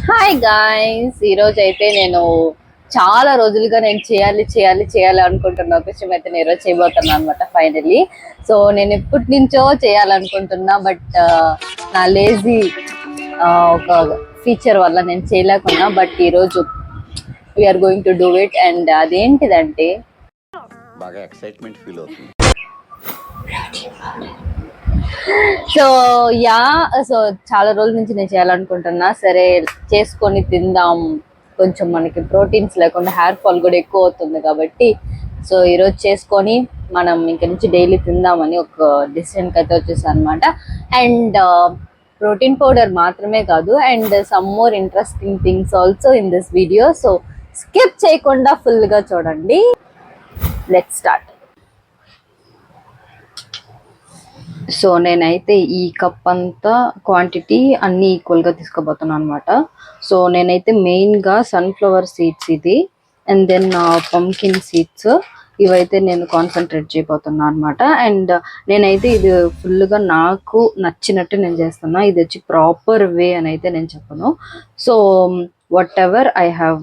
Hi guys, ఈరోజు అయితే నేను చాలా రోజులుగా నేను చేయాలి అనుకుంటున్న ఒక విషయం అయితే నేను ఈరోజు చేయబోతున్నాను అనమాట ఫైనల్లీ. సో నేను ఎప్పటి నుంచో చేయాలనుకుంటున్నా, బట్ నా లేజీ ఒక ఫీచర్ వల్ల నేను చేయలేకున్నా. బట్ ఈరోజు we are going to do it. And అదేంటిదంటే బాగా ఎక్సైట్మెంట్ ఫీల్ అవుతుంది. సో యా సో చాలా రోజుల నుంచి నేను చేయాలనుకుంటున్నా. సరే చేసుకొని తిందాం, కొంచెం మనకి ప్రోటీన్స్ లేకుండా హెయిర్ ఫాల్ కూడా ఎక్కువ అవుతుంది కాబట్టి సో ఈరోజు చేసుకొని మనం ఇంక నుంచి డైలీ తిందామని ఒక డిసిషన్కి అయితే వచ్చేసాను అనమాట. అండ్ ప్రోటీన్ పౌడర్ మాత్రమే కాదు, and some more interesting things also in this video. So skip చేయకుండా ఫుల్గా చూడండి. Let's start. సో నేనైతే ఈ కప్ అంతా క్వాంటిటీ అన్నీ ఈక్వల్గా తీసుకోబోతున్నాను అనమాట. సో నేనైతే మెయిన్గా సన్ఫ్లవర్ సీడ్స్ ఇది, అండ్ దెన్ పంకిన్ సీడ్స్, ఇవైతే నేను కాన్సన్ట్రేట్ చేయబోతున్నాను అనమాట. అండ్ నేనైతే ఇది ఫుల్గా నాకు నచ్చినట్టు నేను చేస్తున్నా. ఇది వచ్చి ప్రాపర్ వే అని అయితే నేను చెప్పను. So what ever I have,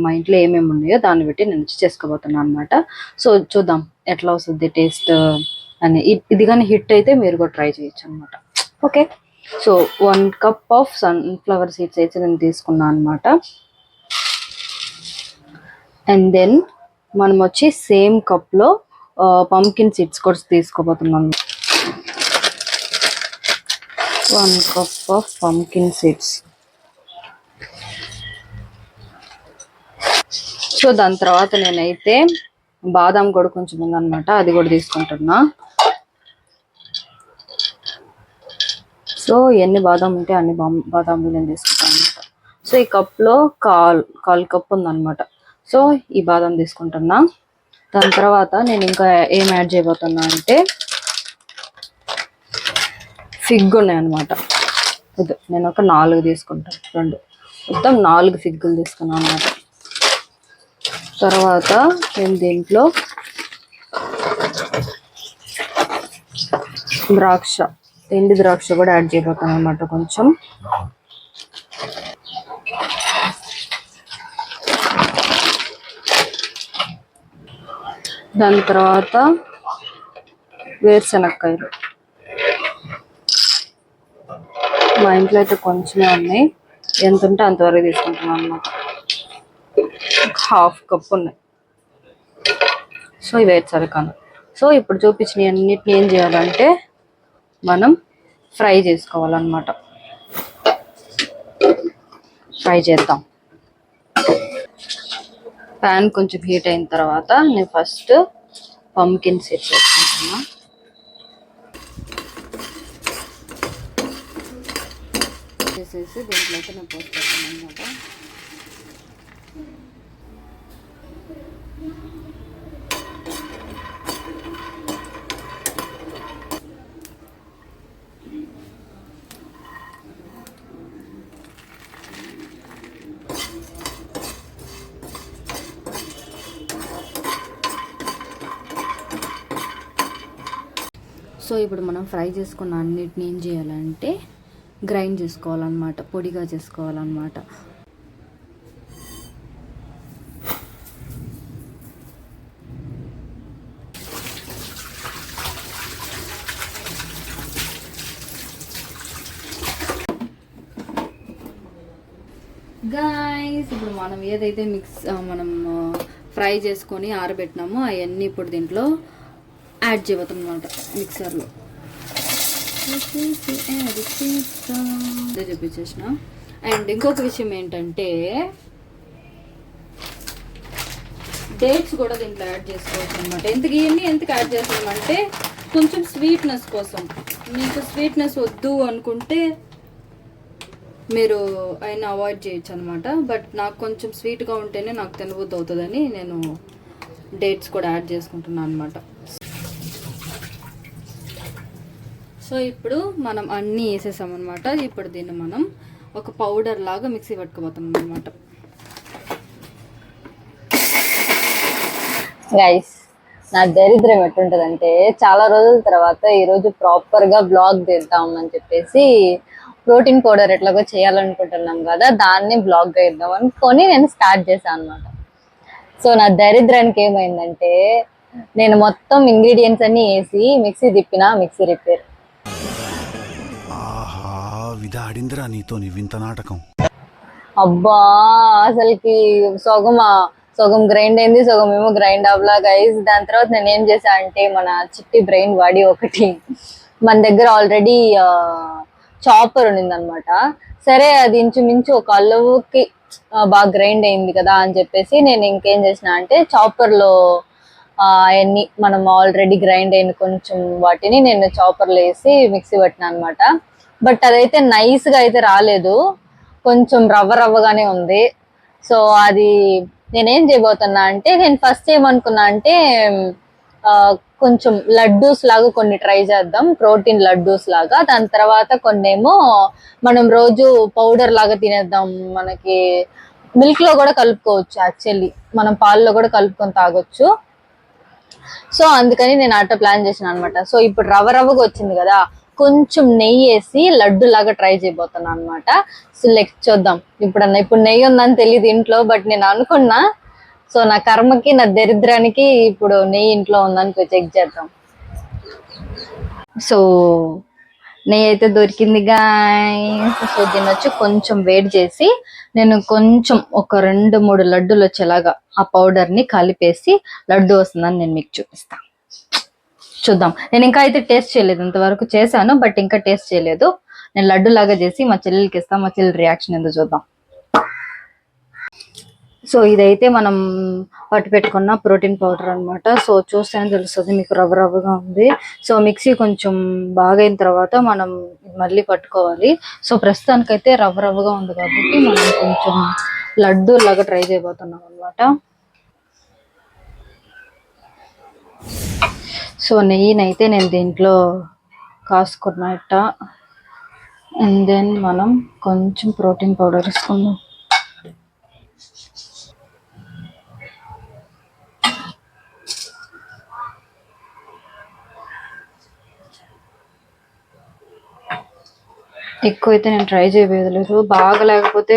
మా ఇంట్లో ఏమేమి ఉన్నాయో దాన్ని బట్టి నేను చేసుకోబోతున్నాను అనమాట. సో చూద్దాం ఎట్లా వస్తుంది టేస్ట్ అని. ఇది కానీ హిట్ అయితే మీరు కూడా ట్రై చేయొచ్చు అనమాట. Okay, so 1 cup of sunflower seeds అయితే నేను తీసుకున్నాను అనమాట. అండ్ దెన్ మనం వచ్చి సేమ్ కప్లో పంకిన్ సీడ్స్ కూడా తీసుకోబోతున్నాం. 1 cup of pumpkin seeds. So దాని తర్వాత నేనైతే బాదాం కూడా కొంచెం ఉందన్నమాట, అది కూడా తీసుకుంటున్నా. సో ఎన్ని బాదాం ఉంటే అన్ని బాదాంలు నేను తీసుకుంటాను అనమాట. సో ఈ కప్లో కాల్ కప్ ఉందన్నమాట. సో ఈ బాదాం తీసుకుంటున్నా. దాని తర్వాత నేను ఇంకా ఏం యాడ్ చేయబోతున్నా అంటే ఫిగ్ ఉన్నాయన్నమాట. ఇది నేను ఒక 4 తీసుకుంటాను, మొత్తం 4 ఫిగ్గులు తీసుకున్నాను అనమాట. తర్వాత నేను దీంట్లో ఎండు ద్రాక్ష కూడా యాడ్ చేయబోతాను అనమాట కొంచెం. దాని తర్వాత వేరుశనక్కాయలు, మా ఇంట్లో అయితే కొంచెమే ఉన్నాయి, ఎంత ఉంటే అంతవరకు తీసుకుంటున్నాను అనమాట. 1/2 కప్ ఉన్నాయి. సో ఇవి వేరుశనకాయలు. సో ఇప్పుడు చూపించిన అన్నిటిని ఏం చేయాలంటే మనం ఫ్రై చేసుకోవాలన్నమాట. ఫ్రై చేద్దాం. ప్యాన్ కొంచెం హీట్ అయిన తర్వాత నేను ఫస్ట్ పంకిన్ సీడ్స్ వేసుకుంటున్నా. చేసేసి దీంట్లో అయితే నేను పోసుకుంటాను అనమాట. సో ఇప్పుడు మనం ఫ్రై చేసుకున్న అన్నిటిని ఏం చేయాలంటే గ్రైండ్ చేసుకోవాలన్నమాట, పొడిగా చేసుకోవాలన్నమాట. గాయ్స్, ఇప్పుడు మనం ఏదైతే మనం ఫ్రై చేసుకొని ఆరబెట్టినామో అవన్నీ ఇప్పుడు దీంట్లో యాడ్ చేయబోతాం అనమాట మిక్సర్లో. చూపించేసిన. అండ్ ఇంకొక విషయం ఏంటంటే డేట్స్ కూడా దీంట్లో యాడ్ చేసుకోవచ్చు అనమాట. ఎందుకు యాడ్ చేస్తామంటే కొంచెం స్వీట్నెస్ కోసం. మీకు స్వీట్నెస్ వద్దు అనుకుంటే మీరు అయినా అవాయిడ్ చేయొచ్చు అనమాట. బట్ నాకు కొంచెం స్వీట్గా ఉంటేనే నాకు తినబుద్ధి అవుతుందని నేను డేట్స్ కూడా యాడ్ చేసుకుంటున్నాను అనమాట. సో ఇప్పుడు మనం అన్నీ వేసేసామన్నమాట. ఇప్పుడు దీన్ని మనం ఒక పౌడర్ లాగా మిక్సీ పట్టుకోబోతున్నాం అనమాట. గైస్, నా దరిద్రం ఎట్టుంటదంటే చాలా రోజుల తర్వాత ఈరోజు ప్రాపర్గా బ్లాగ్ తీద్దాం అని చెప్పేసి ప్రోటీన్ పౌడర్ ఎట్లాగో చేయాలనుకుంటున్నాం కదా, దాన్ని బ్లాగ్ గా ఇద్దాం అనుకొని నేను స్టార్ట్ చేశాను అనమాట. సో నా దరిద్రానికి ఏమైందంటే, నేను మొత్తం ఇంగ్రీడియంట్స్ అన్ని వేసి మిక్సీ తిప్పిన, మిక్సీ రిపేర్. అబ్బా అసలుకి సగం గ్రైండ్ అయింది, సగం ఏమో గ్రైండ్ అవ్వలా గైస్. దాని తర్వాత నేను ఏం చేశా అంటే, మన చిట్టి బ్రెయిన్ వాడి ఒకటి మన దగ్గర ఆల్రెడీ చాపర్ ఉన్నింది అనమాట. సరే అది ఇంచుమించు ఒక అల్లవుకి బాగా గ్రైండ్ అయింది కదా అని చెప్పేసి నేను ఇంకేం చేసిన అంటే, చాపర్ లో అవన్నీ మనం ఆల్రెడీ గ్రైండ్ అయిన కొంచెం వాటిని నేను చాపర్లో వేసి మిక్సీ పట్టిన అనమాట. బట్ అదైతే నైస్ గా అయితే రాలేదు, కొంచెం రవ్వగానే ఉంది. సో అది నేనేం చేయబోతున్నా అంటే, నేను ఫస్ట్ ఏమనుకున్నా అంటే కొంచెం లడ్డూస్ లాగా కొన్ని ట్రై చేద్దాం, ప్రోటీన్ లడ్డూస్ లాగా. దాని తర్వాత కొన్ని ఏమో మనం రోజు పౌడర్ లాగా తినేద్దాం, మనకి మిల్క్ లో కూడా కలుపుకోవచ్చు, యాక్చువల్లీ మనం పాల్లో కూడా కలుపుకొని తాగొచ్చు. సో అందుకని నేను అట్లా ప్లాన్ చేసిన అనమాట. సో ఇప్పుడు రవ్వగా వచ్చింది కదా, కొంచెం నెయ్యి వేసి లడ్డు లాగా ట్రై చేయబోతున్నాను అనమాట. సో చూద్దాం. ఇప్పుడు నెయ్యి ఉందని తెలియదు ఇంట్లో, బట్ నేను అనుకున్నా. సో నా కర్మకి, నా దరిద్రానికి ఇప్పుడు నెయ్యి ఇంట్లో ఉందని చెక్ చేద్దాం. సో నెయ్యి అయితే దొరికింది గాయ్స్. సో దీన్ని వచ్చి కొంచెం వేడి చేసి నేను కొంచెం ఒక 2-3 లడ్డూలు వచ్చేలాగా ఆ పౌడర్ ని కలిపేసి లడ్డు వస్తుందని నేను మీకు చూపిస్తాను. చూద్దాం. నేను ఇంకా అయితే టేస్ట్ చేయలేదు, ఇంతవరకు చేశాను బట్ ఇంకా టేస్ట్ చేయలేదు. నేను లడ్డు లాగా చేసి మా చెల్లెలకి ఇస్తాను, మా చెల్లెల రియాక్షన్ ఏందో చూద్దాం. సో ఇదైతే మనం పట్టు పెట్టుకున్న ప్రోటీన్ పౌడర్ అనమాట. సో చూస్తేనే తెలుస్తుంది మీకు రవ్వగా ఉంది. సో మిక్సీ కొంచెం బాగా అయిన తర్వాత మనం మళ్ళీ పట్టుకోవాలి. సో ప్రస్తుతానికైతే రవ్వగా ఉంది కాబట్టి మనం కొంచెం లడ్డు లాగా ట్రై చేయబోతున్నాం అనమాట. సో నెయ్యినైతే నేను దీంట్లో కాసుకున్నట్ట, అండ్ దెన్ మనం కొంచెం ప్రోటీన్ పౌడర్ వేసుకుందాం. ఎక్కువైతే నేను ట్రై చేయలేదు, బాగా లేకపోతే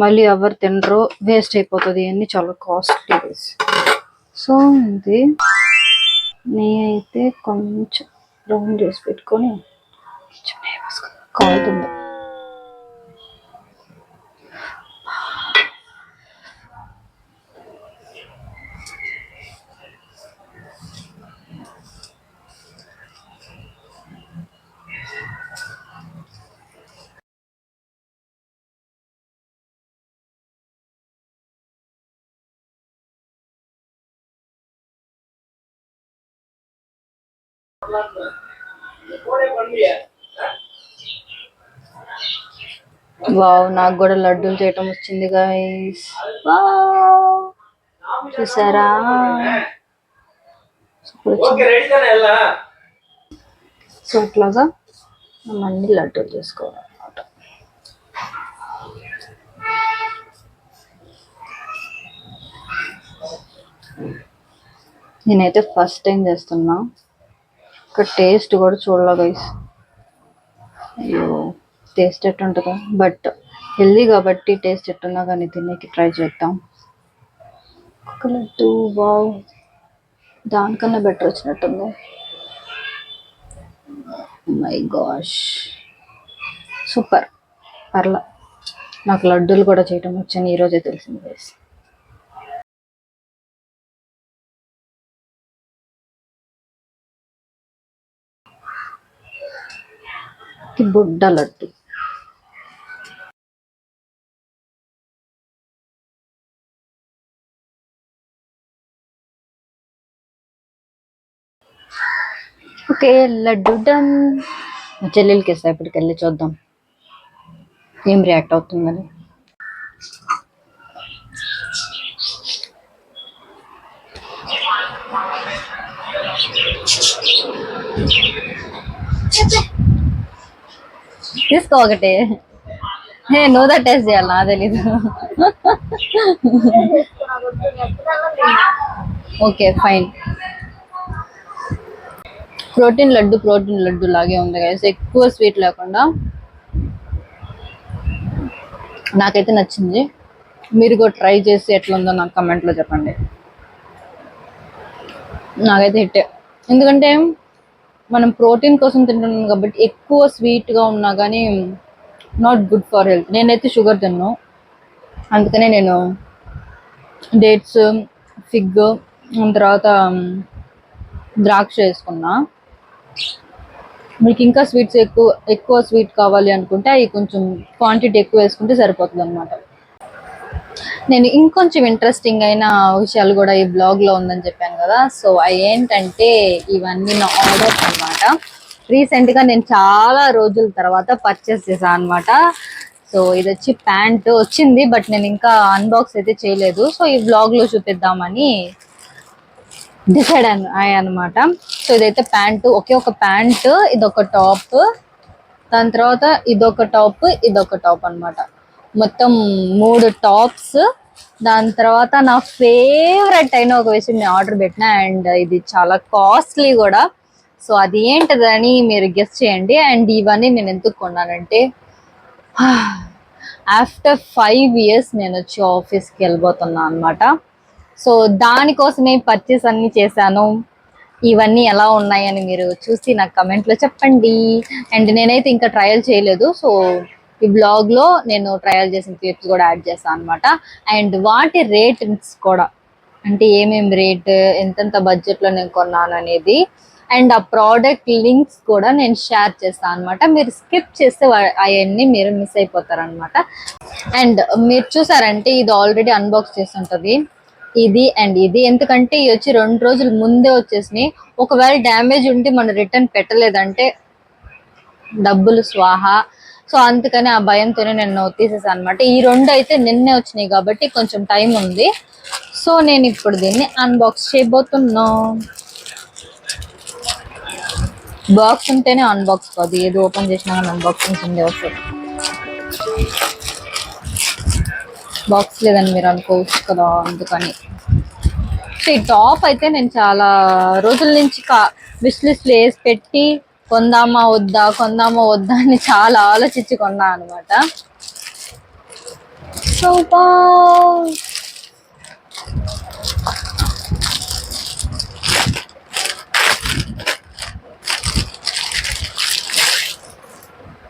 మళ్ళీ ఎవరు తినరు, వేస్ట్ అయిపోతుంది, ఇవన్నీ చాలా కాస్ట్లీ. సో ఇది నెయ్యి అయితే కొంచెం రౌండ్ చేసి పెట్టుకొని కాలుతుంది. వావ్, నాకు కూడా లడ్డూలు చేయటం వచ్చింది గైస్. చూసారా? సో ఇట్లాగా అన్ని లడ్డూలు చేసుకోవాలన్నమాట. నేనైతే ఫస్ట్ టైం చేస్తున్నా, ఇక్కడ టేస్ట్ కూడా చూడాలి గైస్. అయ్యో టేస్ట్ ఎట్టుంటుందో, బట్ హెల్దీ కాబట్టి టేస్ట్ ఎట్టున్నా కానీ తినేకి ట్రై చేద్దాం. ఒక లడ్డు వావ్, దానికన్నా బెటర్ వచ్చినట్టుంది. My gosh, super. పర్లా, నాకు లడ్డూలు కూడా చేయటం వచ్చని ఈరోజే తెలిసింది గైస్. బుడ్డ లడ్డు. Okay, laddu done. మా చెల్లెలకి ఇస్తా, ఇప్పటికి వెళ్ళి చూద్దాం ఏం రియాక్ట్ అవుతుందని. తీసుకో ఒకటి. నువ్వు దా టేస్ట్ చేయాలి, నా తెలీదు. Okay fine. ప్రోటీన్ లడ్డు లాగే ఉంది గైస్, ఎక్కువ స్వీట్ లేకుండా నాకైతే నచ్చింది. మీరు కూడా ట్రై చేసి ఎట్లుందో నాకు కమెంట్లో చెప్పండి. నాకైతే హిట్టే. ఎందుకంటే మనం ప్రోటీన్ కోసం తింటున్నాం కాబట్టి ఎక్కువ స్వీట్గా ఉన్నా కానీ నాట్ గుడ్ ఫర్ హెల్త్. నేనైతే షుగర్ తిన్నాను, అందుకనే నేను డేట్స్, ఫిగ్, తర్వాత ద్రాక్ష వేసుకున్నా. మీకు ఇంకా స్వీట్స్ ఎక్కువ స్వీట్ కావాలి అనుకుంటే అవి కొంచెం క్వాంటిటీ ఎక్కువ వేసుకుంటే సరిపోతుంది అనమాట. నేను ఇంకొంచెం ఇంట్రెస్టింగ్ అయిన విషయాలు కూడా ఈ బ్లాగ్లో ఉందని చెప్పాను కదా. సో అవి ఏంటంటే ఇవన్నీ నా ఆర్డర్స్ అనమాట. రీసెంట్గా నేను చాలా రోజుల తర్వాత పర్చేస్ చేశాను అనమాట. సో ఇది వచ్చి ప్యాంట్ వచ్చింది, బట్ నేను ఇంకా అన్బాక్స్ అయితే చేయలేదు. సో ఈ బ్లాగ్లో చూపిద్దామని డిసైడ్ అయ్యానమాట. సో ఇదైతే ప్యాంటు, ఒకే ఒక ప్యాంటు, ఇదొక టాప్, దాని తర్వాత ఇదొక టాప్ అనమాట. మొత్తం 3 టాప్స్. దాని తర్వాత నా ఫేవరెట్ అయిన ఒక విషయం నేను ఆర్డర్ పెట్టిన, అండ్ ఇది చాలా కాస్ట్లీ కూడా. సో అది ఏంటిదని మీరు గెస్ చేయండి. అండ్ ఇవన్నీ నేను ఎందుకు కొన్నానంటే ఆఫ్టర్ 5 years నేను వచ్చి ఆఫీస్కి వెళ్ళిపోతున్నా అనమాట. సో దానికోసమే పర్చేస్ అన్ని చేశాను. ఇవన్నీ ఎలా ఉన్నాయని మీరు చూసి నాకు కమెంట్లో చెప్పండి. అండ్ నేనైతే ఇంకా ట్రయల్ చేయలేదు. సో ఈ బ్లాగ్లో నేను ట్రయల్ చేసిన క్లిప్స్ కూడా యాడ్ చేస్తాను అనమాట. అండ్ వాటి రేట్స్ కూడా, అంటే ఏమేమి రేట్, ఎంతెంత బడ్జెట్లో నేను కొన్నాను అనేది, అండ్ ఆ ప్రోడక్ట్ లింక్స్ కూడా నేను షేర్ చేస్తాను అనమాట. మీరు స్కిప్ చేస్తే అవన్నీ మీరు మిస్ అయిపోతారనమాట. అండ్ మీరు చూసారంటే ఇది ఆల్రెడీ అన్బాక్స్ చేస్తుంటుంది ఇది అండ్ ఇది, ఎందుకంటే ఇవి వచ్చి 2 రోజుల ముందే వచ్చేసినాయి. ఒకవేళ డ్యామేజ్ ఉంటే మనం రిటర్న్ పెట్టలేదంటే డబ్బులు స్వాహా. సో అందుకని ఆ భయంతోనే నేను తీసేసాను అనమాట. ఈ 2 అయితే నిన్నే వచ్చినాయి కాబట్టి కొంచెం టైం ఉంది. సో నేను ఇప్పుడు దీన్ని అన్బాక్స్ చేయబోతున్నా. బాక్స్ ఉంటేనే అన్బాక్స్ కాదు, ఏది ఓపెన్ చేసినా కానీ అన్బాక్సింగ్ ఉంది. వస్తుంది బాక్స్ లేదని మీరు అనుకోవచ్చు కదా, అందుకని. సో ఈ టాప్ అయితే నేను చాలా రోజుల నుంచి విష్ లిస్ట్లో వేసి పెట్టి కొందామా వద్దా అని చాలా ఆలోచించి కొన్నా అనమాట. సో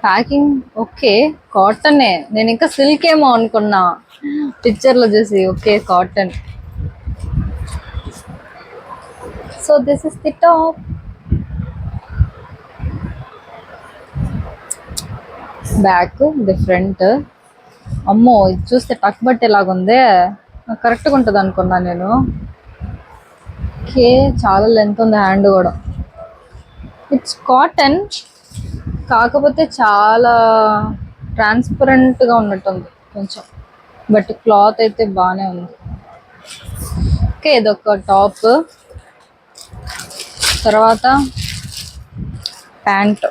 ప్యాకింగ్ ఓకే, కాటనే. నేను ఇంకా సిల్క్ ఏమో అనుకున్నా పిక్చర్లో చూసి. Okay cotton. So this is the top. Back different. అమ్మో ఇది చూస్తే టక్ బట్టేలాగుందే, కరెక్ట్గా ఉంటుంది అనుకున్నా నేను. ఓకే చాలా లెంత్ ఉంది, హ్యాండ్ కూడా. ఇట్స్ కాటన్, కాకపోతే చాలా ట్రాన్స్పరెంట్గా ఉన్నట్టుంది కొంచెం, బట్ క్లాత్ అయితే బాగానే ఉంది. ఓకే ఇదొక టాప్, తర్వాత ప్యాంట్.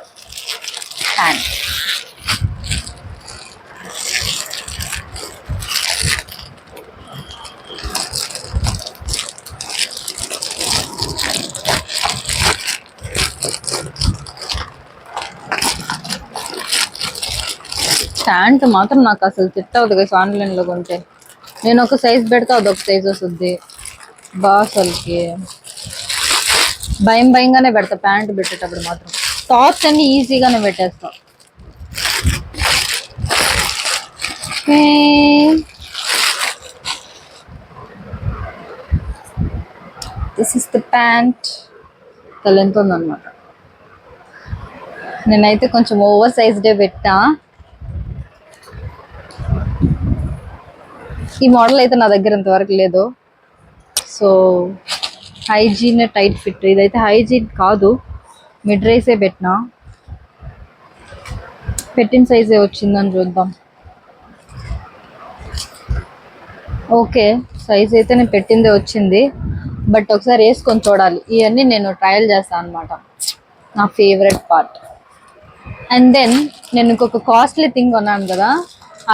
ప్యాంట్ మాత్రం నాకు అసలు సెట్ అవుతుంది కదా ఆన్లైన్లో కొంటే. నేను ఒక సైజ్ పెడితే అదొక సైజ్ వస్తుంది అసలుకి. భయంగానే పెడతా ప్యాంట్ పెట్టేటప్పుడు మాత్రం. టాప్స్ అన్ని ఈజీగానే పెట్టేస్తా. This is the pant. Length ఉందన్నమాట. నేనైతే కొంచెం ఓవర్ సైజ్డే పెట్టా. ఈ మోడల్ అయితే నా దగ్గర ఇంతవరకు లేదు. So hygiene tight fit. ఇదైతే హైజీన్ కాదు, మిడ్ రైసే పెట్టినా. పెట్టిన సైజే వచ్చిందని చూద్దాం. ఓకే సైజ్ అయితే నేను పెట్టిందే వచ్చింది, బట్ ఒకసారి వేసుకొని చూడాలి. ఇవన్నీ నేను ట్రయల్ చేస్తాను అనమాట, నా ఫేవరెట్ పార్ట్. అండ్ దెన్ నేను ఇంకొక కాస్ట్లీ థింగ్ కొన్నాను కదా,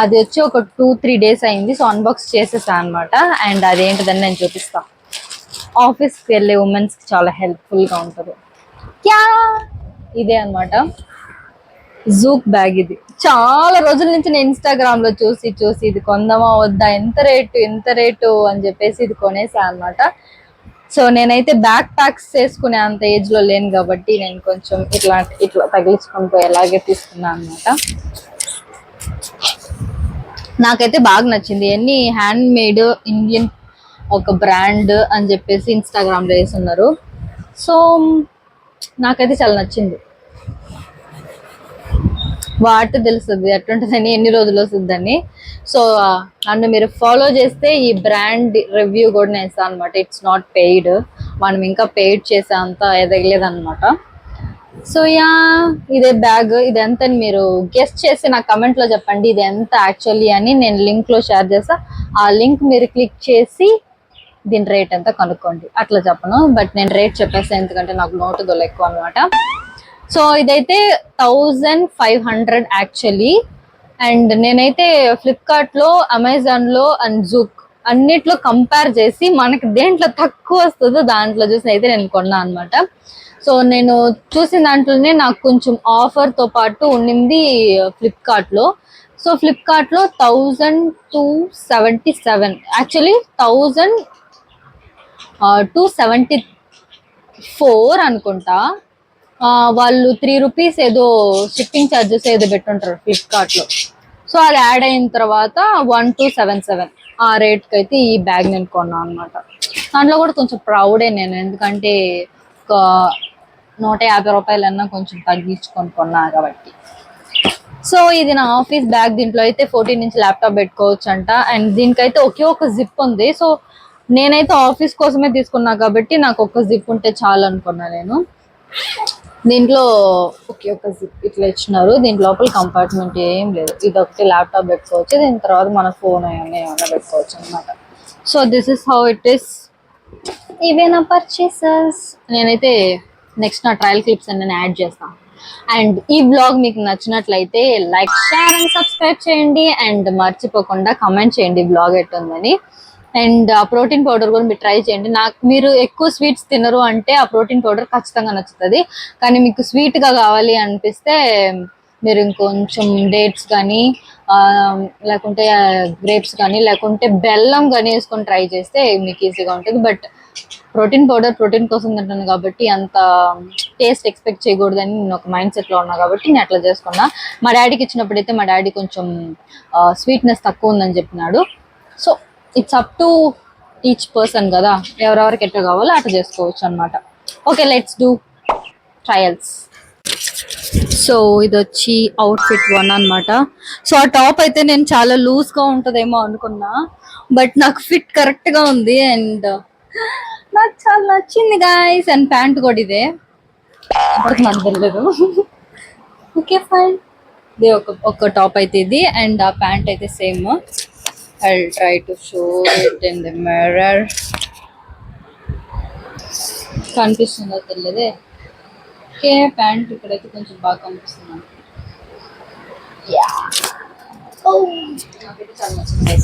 అది వచ్చి ఒక 2-3 days అయింది. సో అన్బాక్స్ చేసేసాను అనమాట. అండ్ అదేంటిదని నేను చూపిస్తాను. ఆఫీస్కి వెళ్ళే ఉమెన్స్కి చాలా హెల్ప్ఫుల్గా ఉంటుంది. ఇదే అనమాట. జూక్ బ్యాగ్ ఇది చాలా రోజుల నుంచి నేను ఇన్స్టాగ్రామ్ లో చూసి చూసి ఇది కొందామా వద్దా, ఎంత రేటు అని చెప్పేసి ఇది కొనేసా అన్నమాట. సో నేనైతే బ్యాక్ ప్యాక్స్ చేసుకునే అంత ఏజ్ లో లేను కాబట్టి నేను కొంచెం ఇట్లా తగిలించుకొని పోయేలాగే తీసుకున్నాను అనమాట. నాకైతే బాగా నచ్చింది. ఎన్ని హ్యాండ్ మేడ్ ఇండియన్ ఒక బ్రాండ్ అని చెప్పేసి ఇన్స్టాగ్రామ్ లో వేస్తున్నారు. సో నాకైతే చాలా నచ్చింది. వాటి తెలుస్తుంది ఎట్లుంటుందని, ఎన్ని రోజులు వస్తుందని. సో నన్ను మీరు ఫాలో చేస్తే ఈ బ్రాండ్ రివ్యూ కూడా నేను ఇస్తాను అనమాట. ఇట్స్ నాట్ పెయిడ్, మనం ఇంకా పెయిడ్ చేసే అంత ఎదగలేదు అనమాట. సో యా, ఇదే బ్యాగ్. ఇది ఎంత అని మీరు గెస్ట్ చేసి నాకు కమెంట్ లో చెప్పండి ఇది ఎంత యాక్చువల్లీ అని. నేను లింక్ లో షేర్ చేస్తా, ఆ లింక్ మీరు క్లిక్ చేసి దీని రేట్ ఎంత కనుక్కోండి. అట్లా చెప్పను, బట్ నేను రేట్ చెప్పేస్తాను ఎందుకంటే నాకు నోటు దొల ఎక్కువ అనమాట. సో ఇదైతే 1500 యాక్చువల్లీ. అండ్ నేనైతే ఫ్లిప్కార్ట్ లో, అమెజాన్ లో అండ్ జూక్ అన్నిట్లో కంపేర్ చేసి మనకి దేంట్లో తక్కువ వస్తుందో దాంట్లో చూసి అయితే నేను కొన్నా అనమాట. సో నేను చూసిన దాంట్లోనే నాకు కొంచెం ఆఫర్ తో పాటు ఉండింది ఫ్లిప్కార్ట్ లో. సో ఫ్లిప్కార్ట్ లో 1277 యాక్చువల్లీ 1274 అనుకుంటా. వాళ్ళు 3 రూపీస్ ఏదో షిప్పింగ్ ఛార్జెస్ ఏదో పెట్టుంటారు ఫ్లిప్కార్ట్ లో. సో అది యాడ్ అయిన తర్వాత 1277 ఆ రేట్ కి అయితే ఈ బ్యాగ్ నేను కొన్నాను అనమాట. దాంట్లో కూడా కొంచెం ప్రౌడే నేను, ఎందుకంటే ఒక 150 రూపాయలన్నా కొంచెం తగ్గించుకొని కొన్నా కాబట్టి. సో ఇది నా ఆఫీస్ బ్యాగ్. దీంట్లో అయితే 14 ఇంచ్ ల్యాప్టాప్ పెట్టుకోవచ్చు అంట. అండ్ దీనికైతే ఒకే ఒక జిప్ ఉంది. సో నేనైతే ఆఫీస్ కోసమే తీసుకున్నా కాబట్టి నాకు ఒక జిప్ ఉంటే చాలు అనుకున్నా నేను. దీంట్లో ఒకే ఒక జిప్ ఇట్లా ఇచ్చినారు. దీని లోపల కంపార్ట్మెంట్ ఏం లేదు. ఇది ఒకటి ల్యాప్టాప్ పెట్టుకోవచ్చు, దీని తర్వాత మన ఫోన్ ఏమైనా పెట్టుకోవచ్చు అనమాట. So this is how it is. ఇవే నా పర్చేసెస్. నేనైతే నెక్స్ట్ నా ట్రయల్ క్లిప్స్ అని నేను యాడ్ చేస్తాను. అండ్ ఈ బ్లాగ్ మీకు నచ్చినట్లయితే లైక్, షేర్ అండ్ సబ్స్క్రైబ్ చేయండి. అండ్ మర్చిపోకుండా కమెంట్ చేయండి బ్లాగ్ ఎట్టుందని. అండ్ ఆ ప్రోటీన్ పౌడర్ కూడా మీరు ట్రై చేయండి. మీరు ఎక్కువ స్వీట్స్ తినరు అంటే ఆ ప్రోటీన్ పౌడర్ ఖచ్చితంగా నచ్చుతుంది. కానీ మీకు స్వీట్ గా కావాలి అనిపిస్తే మీరు ఇంకొంచెం డేట్స్ కానీ లేకుంటే గ్రేప్స్ కానీ లేకుంటే బెల్లం కానీ వేసుకొని ట్రై చేస్తే మీకు ఈజీగా ఉంటుంది. బట్ ప్రోటీన్ పౌడర్ ప్రోటీన్ కోసం తింటాను కాబట్టి అంత టేస్ట్ ఎక్స్పెక్ట్ చేయకూడదని నేను ఒక మైండ్ సెట్ లో ఉన్నా కాబట్టి నేను అట్లా చేసుకున్నా. మా డాడీకి ఇచ్చినప్పుడైతే మా డాడీ కొంచెం స్వీట్నెస్ తక్కువ ఉందని చెప్పినాడు. So it's up to each person కదా, ఎవరెవరికి ఎట్లా కావాలో అట్లా చేసుకోవచ్చు అనమాట. Okay, let's do trials. So ఇది వచ్చి అవుట్ఫిట్ 1 అనమాట. సో ఆ టాప్ అయితే నేను చాలా లూజ్ గా ఉంటదేమో అనుకున్నా, బట్ నాకు ఫిట్ కరెక్ట్ గా ఉంది అండ్ నాకు చాలా నచ్చింది గాయస్. అండ్ ప్యాంట్ కూడా ఇదే, నాకు తెలియదు. ఓకే ఫైన్, ఇది ఒక టాప్ అయితే ఇది అండ్ ఆ ప్యాంట్ అయితే same. I'll try to show it in the mirror. కనిపిస్తుందో తెలియదే. ఓకే, ప్యాంట్ ఇక్కడైతే కొంచెం బాగా కనిపిస్తుంది. నాకైతే చాలా నచ్చింది.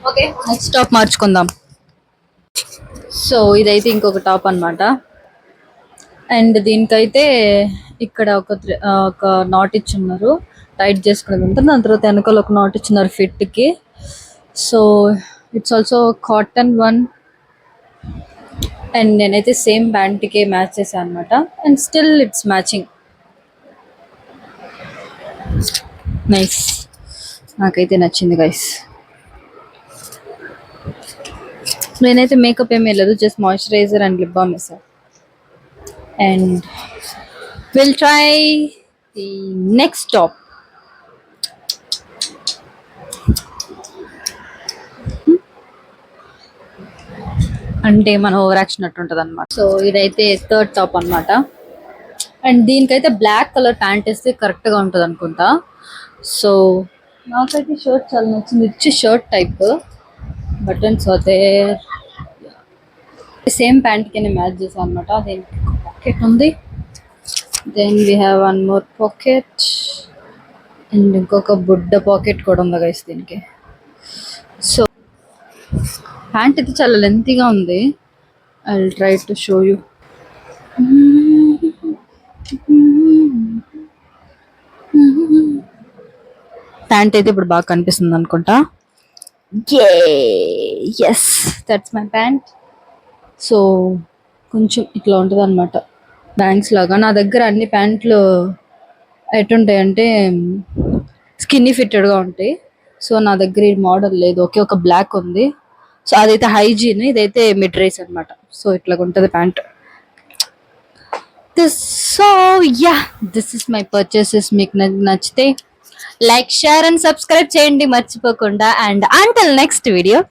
ఓకే, నెక్స్ట్ టాప్ మార్చుకుందాం. సో ఇదైతే ఇంకొక టాప్ అన్నమాట. అండ్ దీనికైతే ఇక్కడ ఒక నాట్ ఇచ్చున్నారు టైట్ చేసుకునేది ఉంటుంది. దాని తర్వాత వెనకాల ఒక నాట్ ఇచ్చున్నారు ఫిట్ కి. So it's also cotton one. And నేనైతే సేమ్ ప్యాంట్ కి మ్యాచ్ చేశాను అనమాట. And still it's matching. Nice, నాకైతే నచ్చింది గైస్. నేనైతే మేకప్ ఏమీ లేదు, just moisturiser and lip balm వేసాను. And we'll try the next top. అంటే మన ఓవర్ యాక్షన్ అట్టుంటది అనమాట. సో ఇదైతే థర్డ్ టాప్ అనమాట. అండ్ దీనికైతే బ్లాక్ కలర్ ప్యాంట్ వేస్తే కరెక్ట్ గా ఉంటది అనుకుంటా. సో నాకైతే షర్ట్ చాలా నచ్చింది. ఇచ్చి షర్ట్ టైప్ బటన్స్ అయితే సేమ్ ప్యాంట్ కి మ్యాచ్ చేసాను అనమాట. దీనికి పాకెట్ ఉంది. Then we have one more pocket and ఇంకొక బుడ్డ పాకెట్ కూడా ఉంది గైస్ దీనికి. సో ప్యాంట్ అయితే చాలా లెంతీగా ఉంది. I will try to show you. Pant అయితే ఇప్పుడు బాగా కనిపిస్తుంది అనుకుంటా. Yes, that's my pant. So కొంచెం ఇట్లా ఉంటుంది అనమాట, బ్యాంక్స్ లాగా. నా దగ్గర అన్ని ప్యాంట్లు ఎటుంటాయంటే స్కిన్నీ ఫిట్టెడ్గా ఉంటాయి. సో నా దగ్గర ఈ మోడల్ లేదు, ఒకే ఒక బ్లాక్ ఉంది. సో అదైతే హైజీన్, ఇదైతే మిడ్ రైస్ అనమాట. సో ఇట్లా ఉంటుంది pant. So yeah, this is my purchases. మీకు నచ్చితే లైక్, షేర్ అండ్ సబ్స్క్రైబ్ చేయండి మర్చిపోకుండా. And until next video.